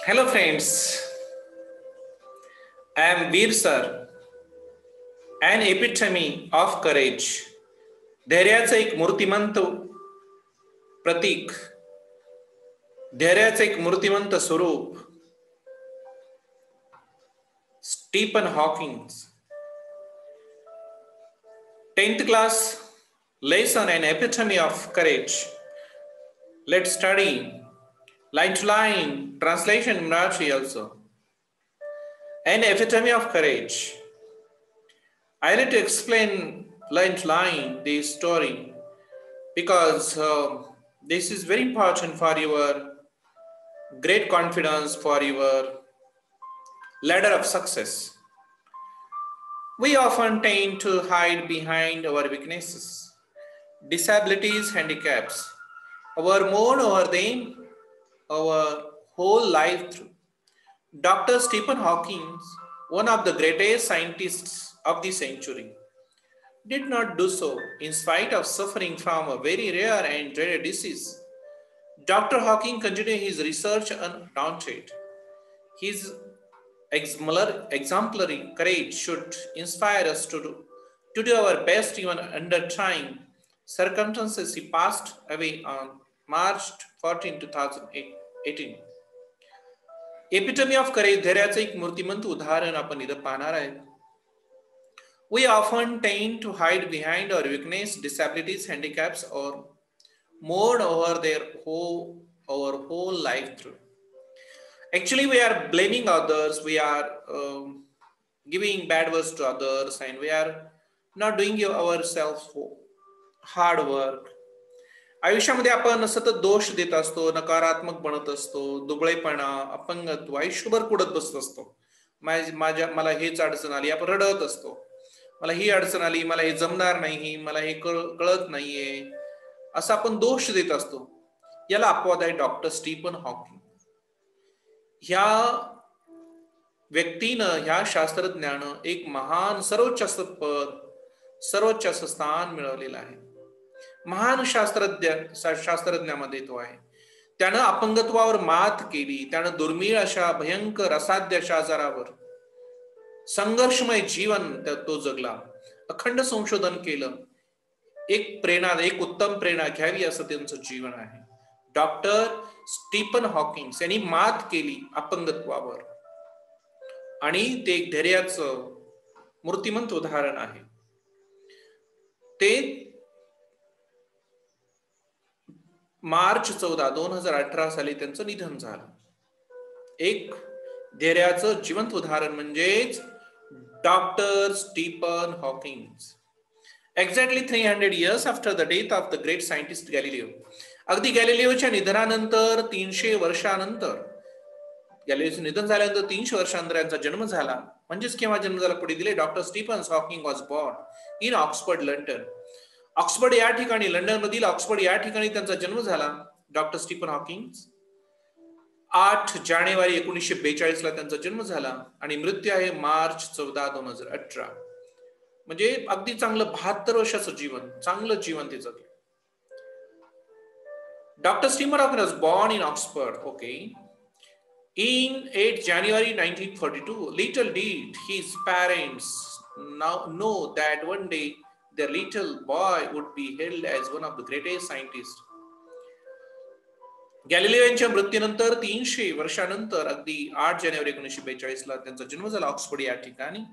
Hello friends, I am Veer Sir, an epitome of courage. धैर्याचं एक मूर्तिमंत प्रतीक, धैर्याचं एक मूर्तिमंत स्वरूप. Stephen Hawking. 10th class lesson, an epitome of courage. Let's study line to line, translation in Marathi also. An epitome of courage. I need to explain line to line this story because this is very important for your great confidence, for your ladder of success. We often tend to hide behind our weaknesses, disabilities, handicaps, our mourn over them our whole life through. Dr. Stephen Hawking, one of the greatest scientists of the century, did not do so in spite of suffering from a very rare and dreaded disease. Dr. Hawking continued his research undaunted. His exemplary courage should inspire us to do our best even under trying circumstances. He passed away on March 14, 2018. Epitome of courage, धैर्याचं एक मूर्तिमंत उदाहरण आपण इथं पाहणार आहे. We often tend to hide behind our weakness, disabilities, handicaps, or mourn over our whole life through. Actually, we are blaming others, we are giving bad words to others, and we are not doing ourselves hard work. आयुष्यामध्ये आपण सतत दोष देत असतो, नकारात्मक बनत असतो, दुबळेपणा, अपंगत्व आयुष्यभर कुडत बसत असतो. मला हेच अडचण आली, आपण रडत असतो. मला ही अडचण आली, मला हे जमणार नाही, मला हे कळत नाहीये, असं आपण दोष देत असतो. याला अपवाद आहे डॉक्टर स्टीफन हॉकिंग. ह्या व्यक्तीनं, ह्या शास्त्रज्ञानं एक महान सर्वोच्च स्थान मिळवलेलं आहे. महान शास्त्रज्ञामध्ये तो आहे. त्यानं अपंगत्वावर मात केली, त्यानं दुर्मिळ अशा भयंकर असाध्य अशा आजारावर संघर्षमय जीवन तो जगला, अखंड संशोधन केलं. एक उत्तम प्रेरणा घ्यावी असं त्यांचं जीवन आहे. डॉक्टर स्टीफन हॉकिंग यांनी मात केली अपंगत्वावर आणि ते एक धैर्याचं मूर्तिमंत उदाहरण आहे. ते मार्च 14, 2018 साली त्यांचं निधन झालं. एक धैर्याचं जिवंत उदाहरण म्हणजेच doctor Stephen Hawking. Exactly 300 years after the death of the great scientist Galileo. अगदी गॅलिलिओच्या निधनानंतर 300 वर्षानंतर, गॅलिलिओचं निधन झाल्यानंतर 300 वर्षानंतर यांचा जन्म झाला. म्हणजेच केव्हा जन्म झाला पुढे दिले. Doctor Stephen Hawking was born in Oxford, London. Oxford या ठिकाणी, लंडन मधील ऑक्सफर्ड या ठिकाणी त्यांचा जन्म झाला. डॉक्टर स्टीफन हॉकिंग 8 जानेवारी 1942 ला त्यांचा जन्म झाला आणि मृत्यू आहे मार्च 14, 2018. म्हणजे अगदी चांगलं 72 वर्षाचं जीवन, चांगलं जीवन ते जगले. Doctor Stephen Hawking was born in Oxford. Okay. In 8 January 1942, little did his parents know that one day their little boy would be hailed as one of the greatest scientists. Galileo यांच्या मृत्यूनंतर 300 वर्षानंतर अगदी 8 जानेवारी 1942 ला त्यांचा जन्म झाला Oxford या ठिकाणी.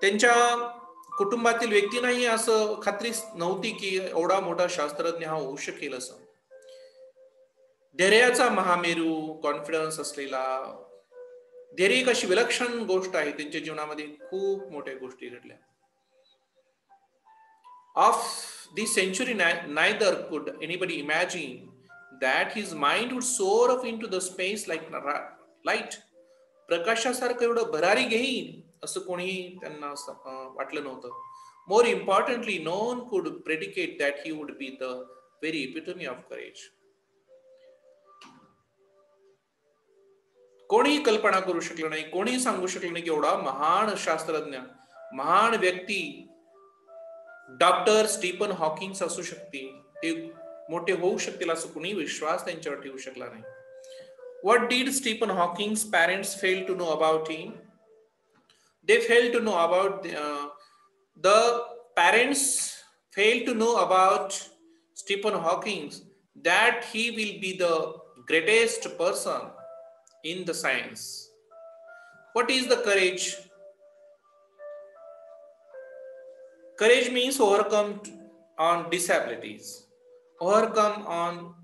त्यांच्या कुटुंबातील व्यक्तींनाही असं खात्री नव्हती की एवढा मोठा शास्त्रज्ञ हा होऊ शकेल असं. धैर्याचा महामेरू, कॉन्फिडन्स असलेला, धैर्य एक अशी विलक्षण गोष्ट आहे. त्यांच्या जीवनामध्ये खूप मोठ्या गोष्टी घडल्या. Of this century, neither could anybody imagine that his mind would soar up into the space like light. प्रकाशासारखं एवढं भरारी घेईल असं कोणीही त्यांना वाटलं नव्हतं. More importantly, no one could predicate that he would be the very epitome of courage. कोणीही कल्पना करू शकलं नाही, कोणीही सांगू शकलं नाही की एवढा महान शास्त्रज्ञ, महान व्यक्ती डॉक्टर स्टीफन हॉकिंग असू शकते, ते मोठे होऊ शकतील असं कुणी विश्वास त्यांच्यावर ठेवू शकला नाही. What did Stephen Hawking's parents fail to know about him? They failed to know about the parents failed to know about Stephen Hawking that he will be the greatest person in the science. What is the courage? Courage means overcome on disabilities, overcome on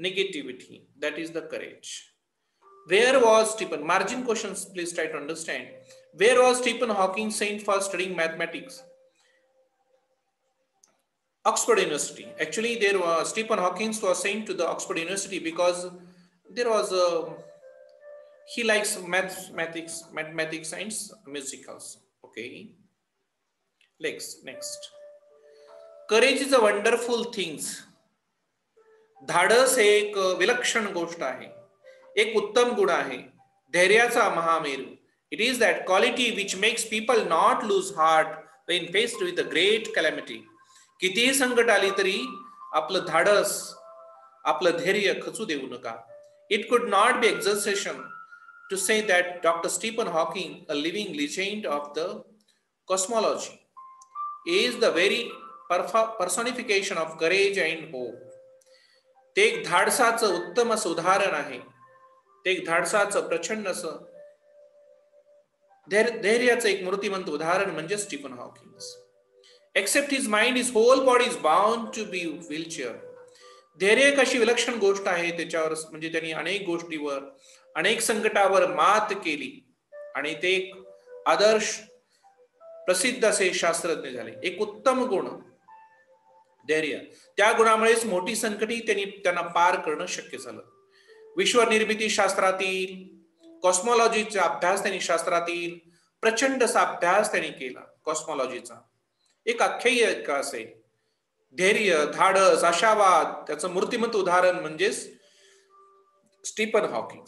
negativity. That is the courage. Where was Stephen? Margin questions, please try to understand. Where was Stephen Hawking sent for studying mathematics? Oxford University. Actually, there was Stephen Hawking was sent to the Oxford University because there was he likes mathematics, science, music also. Okay. Next. Courage is a wonderful things. धाडस हे एक विलक्षण गोष्ट आहे, एक उत्तम गुण आहे, धैर्याचा Mahameru. It is that quality which makes people not lose heart when faced with a great calamity. कितीही संकट आली तरी आपलं धाडस, आपलं धैर्य खचू देऊ नका. It could not be exaggeration to say that Dr. Stephen Hawking, a living legend of the cosmology, is the very personification of courage and hope. ते एक धाडसाचं उत्तम असं उदाहरण आहे, ते एक धाडसाचं प्रचंड असं धैर्याचं एक मूर्तिमंत उदाहरण म्हणजे Stephen Hawking. Except his mind, his whole body is bound to be wheelchair. धैर्य एक अशी विलक्षण गोष्ट आहे, त्याच्यावर म्हणजे त्यांनी अनेक गोष्टीवर, अनेक संकटावर मात केली आणि ते एक आदर्श प्रसिद्ध असे शास्त्रज्ञ झाले. एक उत्तम गुण धैर्य, त्या गुणामुळेच मोठी संकटी त्यांना पार करणं शक्य झालं. विश्वनिर्मिती शास्त्रातील, कॉस्मॉलॉजीचा अभ्यास त्यांनी शास्त्रातील प्रचंड असा अभ्यास त्यांनी केला. कॉस्मॉलॉजीचा एक आख्यायिका असे धैर्य, धाडस, आशावाद, त्याचं मूर्तिमंत उदाहरण म्हणजे स्टीफन हॉकिंग.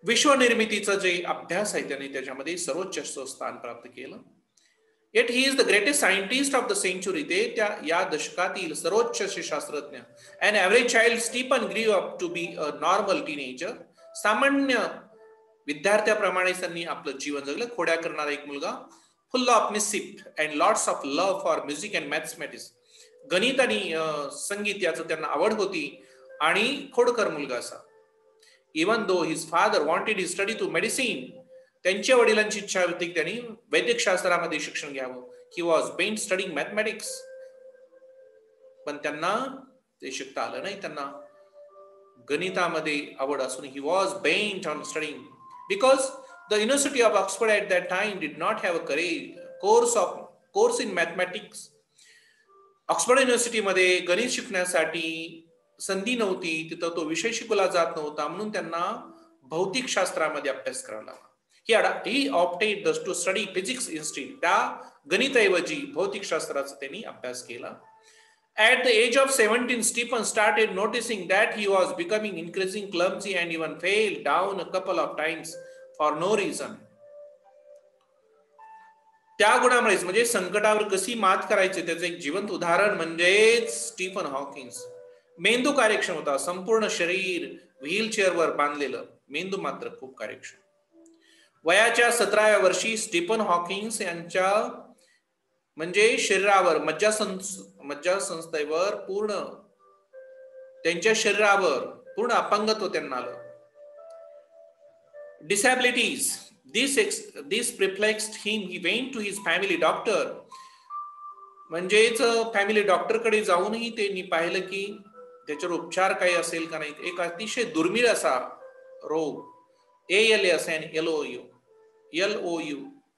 विश्वनिर्मितीचा जे अभ्यास आहे त्याने त्याच्यामध्ये सर्वोच्च स्थान प्राप्त केलं. Yet he is the greatest scientist of the century. ते या दशकातील सर्वोच्च शास्त्रज्ञ. An average child, Stephen grew up to be a normal teenager. सामान्य विद्यार्थ्याप्रमाणे त्यांनी आपलं जीवन जगलं. खोड्या करणारा एक मुलगा, full of mischief and lots of love for music and mathematics. गणित आणि संगीत याचं त्यांना आवड होती आणि खोडकर मुलगा असा. Even though his father wanted his study to medicine, त्यांच्या वडिलांची इच्छा होती की त्यांनी वैद्यकशास्त्रामध्ये शिक्षण घ्यावं. He was bent studying mathematics. पण त्यांना ते शिकता आलं नाही. त्यांना गणितामध्ये आवड असून he was bent on studying because the University of Oxford at that time did not have a course in mathematics. Oxford युनिव्हर्सिटीमध्ये गणित शिकण्यासाठी संधी नव्हती, तिथं तो विषय शिकवला जात नव्हता, म्हणून त्यांना भौतिक शास्त्रामध्ये अभ्यास करावा लागला. He opted to study physics instead. त्या गणिताऐवजी भौतिक शास्त्राचा त्यांनी अभ्यास केला. At the age of 17, Stephen started noticing that he was becoming increasingly clumsy and even fell down a couple of times for no reason. त्या गुणामुळेच म्हणजे संकटावर कशी मात करायची त्याचं एक जिवंत उदाहरण म्हणजे स्टीफन हॉकिंग. मेंदू कार्यक्षम होता, संपूर्ण शरीर व्हीलचेअरवर बांधलेलं, मेंदू मात्र खूप कार्यक्षम. वयाच्या 17व्या वर्षी स्टीफन हॉकिंग यांच्या म्हणजे शरीरावर मज्जासंस्थेवर पूर्ण त्यांच्या शरीरावर पूर्ण अपंगत्व त्यांना आलं. Disabilities this perplexed him. He went to his family doctor. म्हणजेच फॅमिली डॉक्टरकडे जाऊनही त्यांनी पाहिलं की त्याच्यावर उपचार काही असेल का नाही. एक अतिशय दुर्मिळ असा रोग ALS and LOU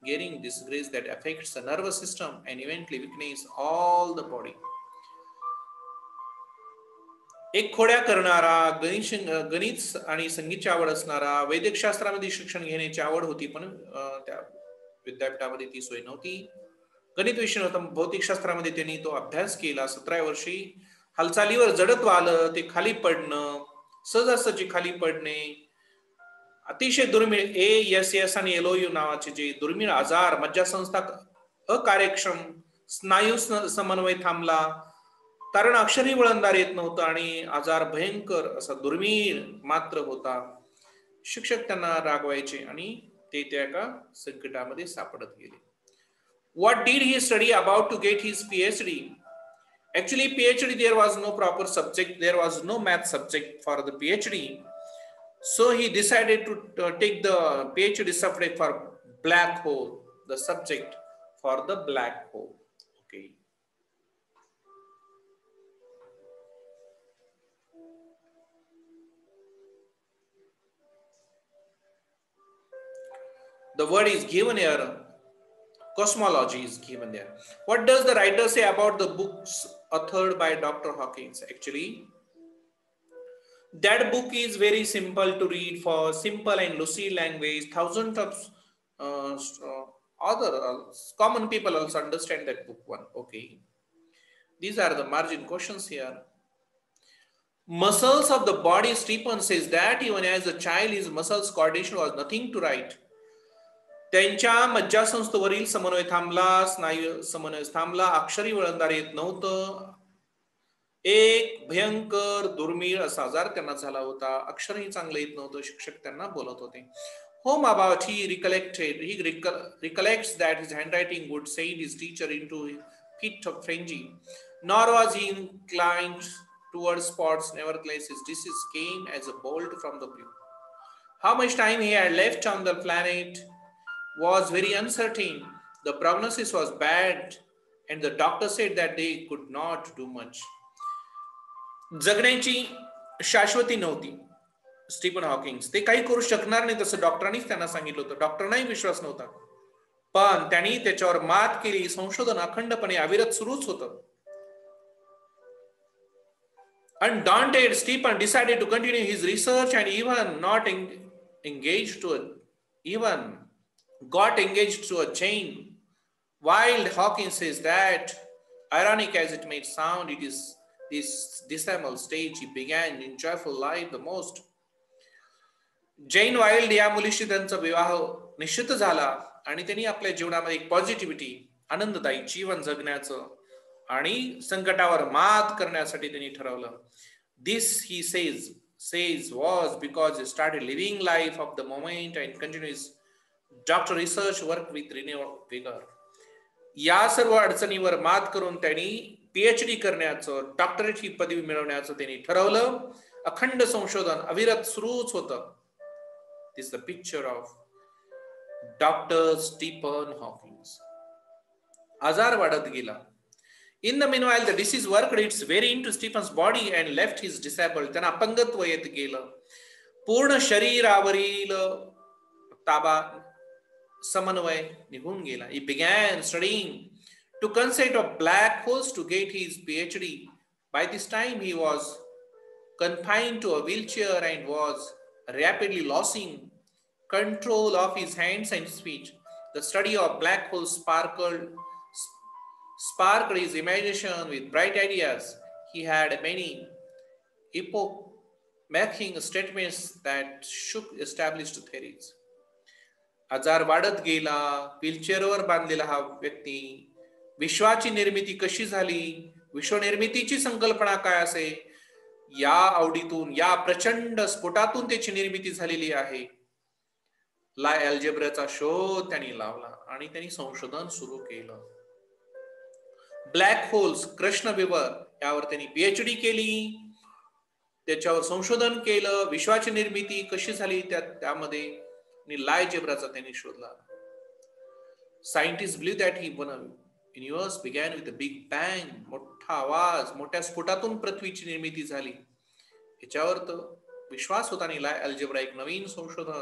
getting disgrace that affects the nervous system and eventually weakens all the body. एक खोड्या करणारा, गणित आणि संगीतची आवड असणारा, वैद्यकशास्त्रामध्ये शिक्षण घेण्याची आवड होती, पण त्या विद्यापीठामध्ये ती सोय नव्हती. गणित विषय होता, भौतिकशास्त्रामध्ये त्यांनी तो अभ्यास केला. 17व्या वर्षी हालचालीवर जडत्व आलं, ते खाली पडणं, सहजासहजी खाली पडणे, अतिशय दुर्मिळ ALS आणि LOU नावाचे जे दुर्मिळ आजार, मज्जासंस्था अकार्यक्षम, स्नायू समन्वय थांबला, कारण अक्षरही वळणदार येत नव्हतं आणि आजार भयंकर असा दुर्मिळ मात्र होता. शिक्षक त्यांना रागवायचे आणि ते त्या एका संकटामध्ये सापडत गेले. What did he study about to get his PhD? Actually, PhD, there was no proper subject. There was no math subject for the PhD. So he decided to take the PhD subject for black hole, the subject for the black hole. Okay. The word is given here. Cosmology is given there. What does the writer say about the books authored by Dr. Hawkins? Actually, that book is very simple to read for simple and lucid language. Thousands of other common people also understand that book one. Okay. These are the margin questions here. Muscles of the body, Stephen says that even as a child, his muscles coordination was nothing to write. त्यांच्या मज्जासंस्थेवरील समन्वय थांबला, स्नायू समन्वय थांबला, अक्षरी वळणदार येत नव्हतं. एक भयंकर दुर्मिळ असा आजार त्यांना झाला होता. अक्षरही चांगलं येत नव्हतं. शिक्षक त्यांना बोलत होते. Home about he recollects that his handwriting would send his teacher into a fit of frenzy. Nor was he inclined towards sports. Nevertheless, his disease came as a bolt from the blue. How much time he had left on the planet was very uncertain. The prognosis was bad, and the doctor said that they could not do much. जगण्याची शाश्वती नव्हती. Stephen Hawkins ते काही करू शकणार नाही तसं डॉक्टरांनीच त्यांना सांगितलं होतं. डॉक्टरांनाही विश्वास नव्हता, पण त्यांनी त्याच्यावर मात केली. संशोधन अखंडपणे अविरत सुरूच होतं. Undaunted, Stephen decided to continue his research and got engaged to a chain. While Hawkins says that, ironic as it may sound, it is this dismal stage he began enjoyful life the most. Jain wild या मुलीशी त्यांचा विवाह निश्चित झाला आणि त्यांनी आपल्या जीवनामध्ये एक पॉझिटिव्हिटी, आनंददायी जीवन जगण्याचं आणि संकटावर मात करण्यासाठी त्यांनी ठरवलं. This he says was because he started living life of the moment and continues doctor research work with renewed vigor. या सर्व अडचणीवर मात करून त्यांनी PhD करण्याचं, डॉक्टरेट ही पदवी मिळवण्याचं त्यांनी ठरवलं. अखंड संशोधन अविरत सुरूच होतं. This is the picture of Dr. Stephen Hawking. आजार वाढत गेला. In the meanwhile, the disease worked its way into Stephen's body and left his disabled. त्यांना अपंगत्व येत गेलं. पूर्ण शरीरावरील ताबा समन्वय निघून गेला. He began studying to concept of black holes to get his PhD. By this time, he was confined to a wheelchair and was rapidly losing control of his hands and speech. The study of black holes sparked his imagination with bright ideas. He had many epoch-making statements that shook established theories. आजार वाढत गेला. व्हीलचेअरवर बांधलेला हा व्यक्ती विश्वाची निर्मिती कशी झाली, विश्वनिर्मितीची संकल्पना काय असे, या आवडीतून, या प्रचंड स्फोटातून त्याची निर्मिती झालेली आहे. लाय अल्जेब्राचा शोध त्यांनी लावला आणि त्यांनी संशोधन सुरू केलं. ब्लॅक होल्स, कृष्णविवर यावर त्यांनी PhD केली. त्याच्यावर संशोधन केलं. विश्वाची निर्मिती कशी झाली त्यामध्ये लायजेब्राचा त्यांनी शोध लावला. Scientist believe that universe begin with a big bang. मोठा आवाज, मोठ्या स्फोटातून पृथ्वीची निर्मिती झाली. याच्यावर तर विश्वास होता. आणि लाय अल्जेब्रा एक नवीन संशोधन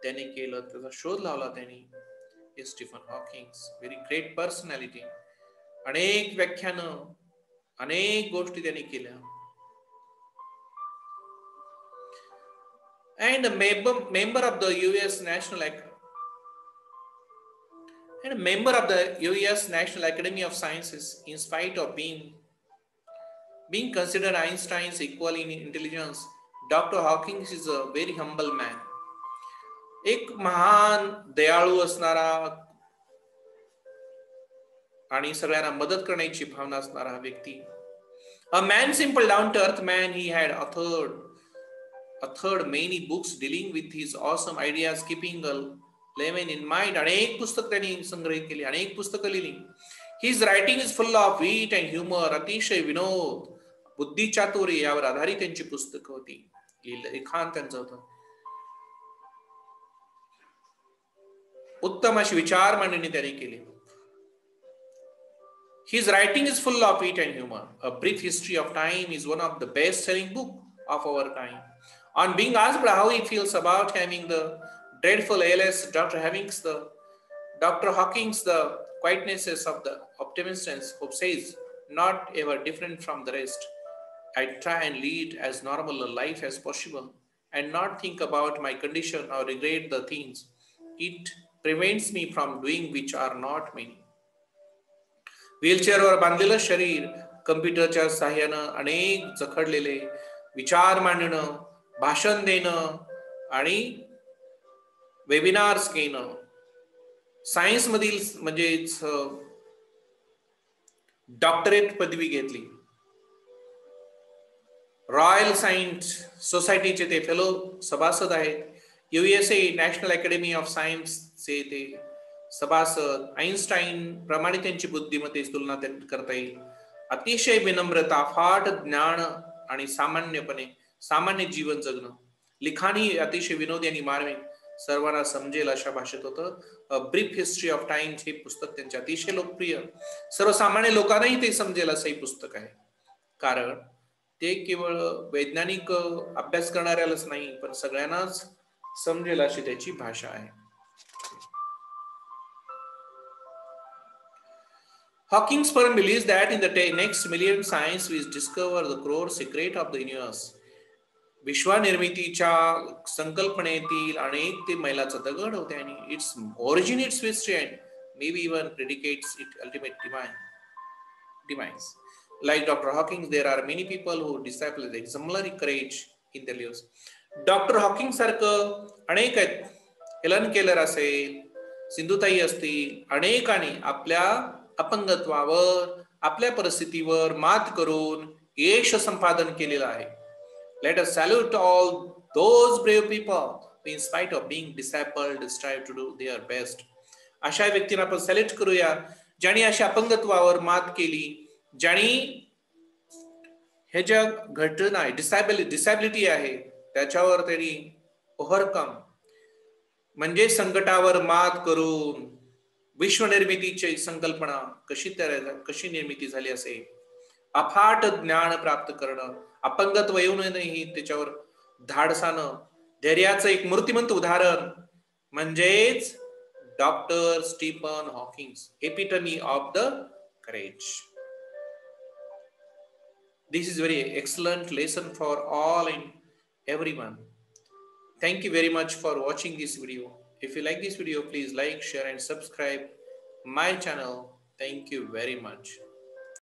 त्यांनी केलं, त्याचा शोध लावला त्यांनी. Stephen Hawking, very great personality. अनेक व्याख्यानं, अनेक गोष्टी त्यांनी केल्या. And a member of the US National Academy of Sciences, in spite of being considered Einstein's equal in intelligence, Dr. Hawking is a very humble man. एक महान, दयाळू असणारा आणि सगळ्यांना मदत करण्याची भावना असणारा व्यक्ती. A man, simple, down-to-earth man, he had authored many books dealing with his awesome ideas, keeping a layman in mind. अनेक पुस्तक त्यांनी संग्रहित केली, अनेक पुस्तकं लिहिली. His writing is full of wit and humor. अतिशय विनोद, बुद्धी चातुर्य यावर आधारित त्यांची पुस्तकं होती. लिखाण त्यांचं होतं. उत्तम अशी विचार मांडणी त्यांनी केली. His writing is full of wit and humor. A Brief History of Time is one of the best-selling books of our time. On being asked how he feels about having the dreadful ALS, Dr. Hawkins, the quietnesses of the optimist and hope says, not ever different from the rest. I try and lead as normal a life as possible and not think about my condition or regret the things. It prevents me from doing which are not many. व्हीलचेअरवर बांधलेलं शरीर, कम्प्युटरच्या साहाय्यानं अनेक जखडलेले विचार मांडणं, भाषण देणं आणि वेबिनार्स घेणं, सायन्स मधील म्हणजेच डॉक्टरेट पदवी घेतली, रॉयल सायन्स सोसायटीचे ते फेलो सभासद आहेत, USA नॅशनल अकॅडमी ऑफ सायन्सचे ते सभासद, आईन्स्टाईन प्रमाणे त्यांची बुद्धिमत्तेची तुलना करता येईल. अतिशय विनम्रता, फाट ज्ञान आणि सामान्य जीवन जगणं, लिखाणी अतिशय विनोदी आणि मार्मिक, सर्वांना समजेल अशा भाषेत होतं. A brief history of times हे पुस्तक त्यांचे अतिशय लोकप्रिय, सर्वसामान्य लोकांनाही ते समजेल असंही पुस्तक आहे. कारण ते केवळ वैज्ञानिक अभ्यास करणाऱ्यालाच नाही, पण सगळ्यांनाच समजेल अशी त्याची भाषा आहे. Hawking's firm believes that in the next million science will discover the core secret of the universe. विश्वनिर्मितीच्या संकल्पनेतील अनेक ते मैलाचा दगड होते आणि its origin, its history and maybe even predicates its ultimate demise. Like Dr. Hawking, there are many people who display exemplary courage in their lives. Dr. Hawking सारखं अनेक आहेत. Helen Keller असेल, सिंधुताई असतील, अनेकांनी आपल्या अपंगत्वावर, आपल्या परिस्थितीवर मात करून यश संपादन केलेलं आहे. Let us salute all those brave people who, in spite of being disabled, strive to do their best. अशा व्यक्तींना आपण सॅल्यूट करूया, ज्यांनी अशा अपंगत्वावर मात केली, ज्यांनी हे जग घटना आहे, डिसॅबिलिटी आहे, त्याच्यावर त्यांनी ओव्हरकम म्हणजे संकटावर मात करून विश्वनिर्मितीची संकल्पना कशी निर्मिती झाली असेल, अफाट ज्ञान प्राप्त करणं, अपंगत्व येऊनही त्याच्यावर धाडसानं धैर्याचं एक मूर्तिमंत उदाहरण म्हणजेच doctor Stephen Hawking, epitome of the courage. This is very excellent lesson for all and everyone. Thank you very much for watching this video. If you like this video, please like, share and subscribe my channel. Thank you very much.